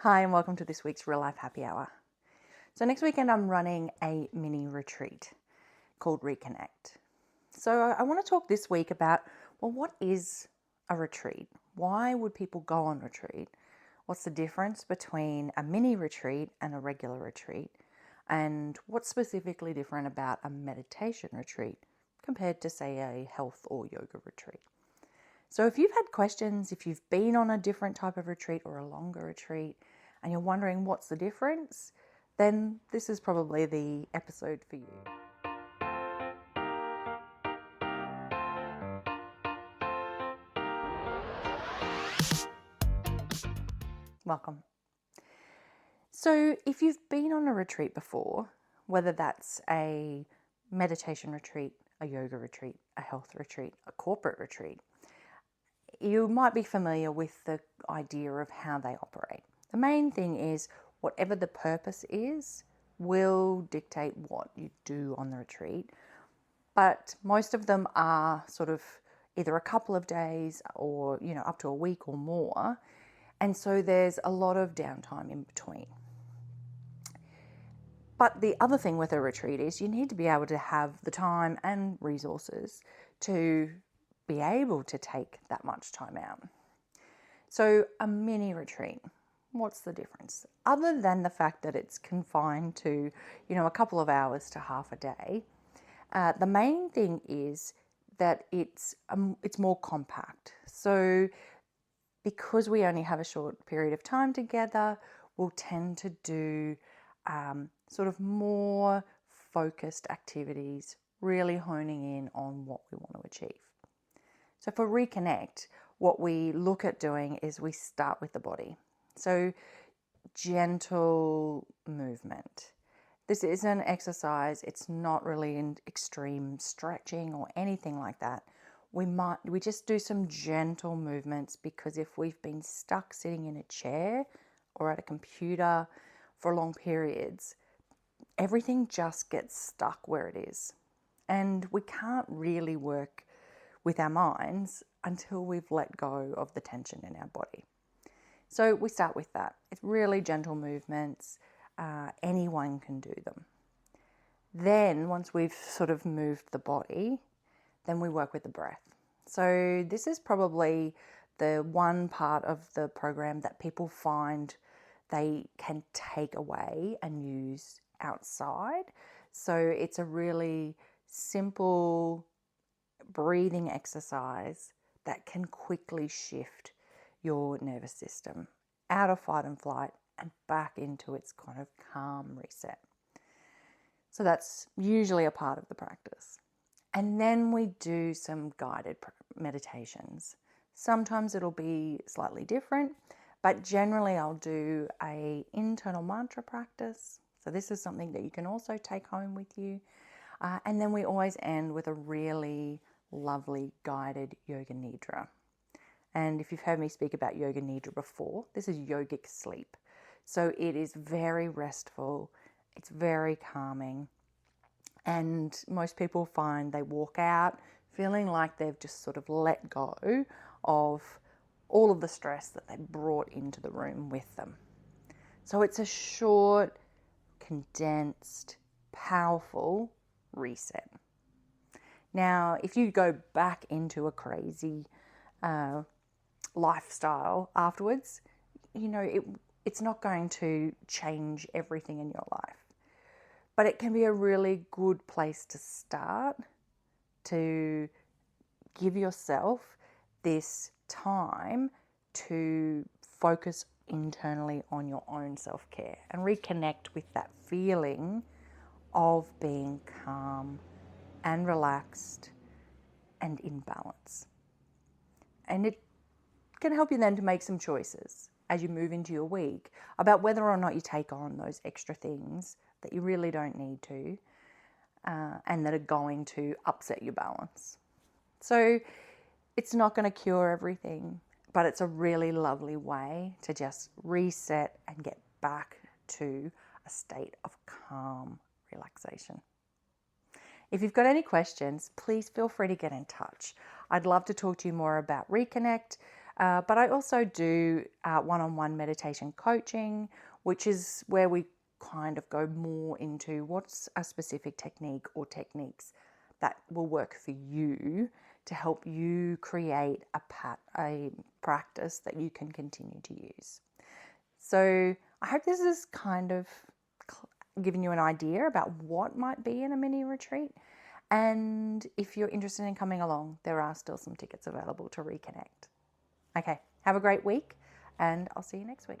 Hi, and welcome to this week's Real Life Happy Hour. So, next weekend I'm running a mini retreat called Reconnect. So, I want to talk this week about what is a retreat? Why would people go on retreat? What's the difference between a mini retreat and a regular retreat? And what's specifically different about a meditation retreat compared to, say, a health or yoga retreat? So if you've had questions, if you've been on a different type of retreat or a longer retreat, and you're wondering what's the difference, then this is probably the episode for you. Welcome. So if you've been on a retreat before, whether that's a meditation retreat, a yoga retreat, a health retreat, a corporate retreat, you might be familiar with the idea of how they operate. The main thing is whatever the purpose is will dictate what you do on the retreat. But most of them are sort of either a couple of days or, up to a week or more. And so there's a lot of downtime in between. But the other thing with a retreat is you need to be able to have the time and resources to be able to take that much time out. So a mini retreat, what's the difference? Other than the fact that it's confined to, a couple of hours to half a day, the main thing is that it's more compact. So because we only have a short period of time together, we'll tend to do sort of more focused activities, really honing in on what we want to achieve. So for Reconnect, what we look at doing is we start with the body. So gentle movement. This is an exercise. It's not really an extreme stretching or anything like that. We just do some gentle movements, because if we've been stuck sitting in a chair or at a computer for long periods, everything just gets stuck where it is. And we can't really work with our minds until we've let go of the tension in our body. So we start with that. It's really gentle movements. Anyone can do them. Then once we've sort of moved the body, then we work with the breath. So this is probably the one part of the program that people find they can take away and use outside. So it's a really simple breathing exercise that can quickly shift your nervous system out of fight and flight and back into its kind of calm reset. So that's usually a part of the practice. And then we do some guided meditations. Sometimes it'll be slightly different, but generally I'll do an internal mantra practice. So this is something that you can also take home with you. And then we always end with a really lovely guided yoga nidra. And if you've heard me speak about yoga nidra before, this is yogic sleep. So it is very restful, it's very calming, and most people find they walk out feeling like they've just sort of let go of all of the stress that they brought into the room with them. So it's a short, condensed, powerful reset. Now, if you go back into a crazy lifestyle afterwards, it's not going to change everything in your life. But it can be a really good place to start to give yourself this time to focus internally on your own self-care and reconnect with that feeling of being calm and relaxed and in balance. And it can help you then to make some choices as you move into your week about whether or not you take on those extra things that you really don't need to and that are going to upset your balance. So it's not going to cure everything, but it's a really lovely way to just reset and get back to a state of calm relaxation. If you've got any questions, please feel free to get in touch. I'd love to talk to you more about Reconnect. But I also do one-on-one meditation coaching, which is where we kind of go more into what's a specific technique or techniques that will work for you to help you create a practice that you can continue to use. So I hope this is kind of giving you an idea about what might be in a mini retreat. And if you're interested in coming along, there are still some tickets available to Reconnect. Okay, have a great week, and I'll see you next week.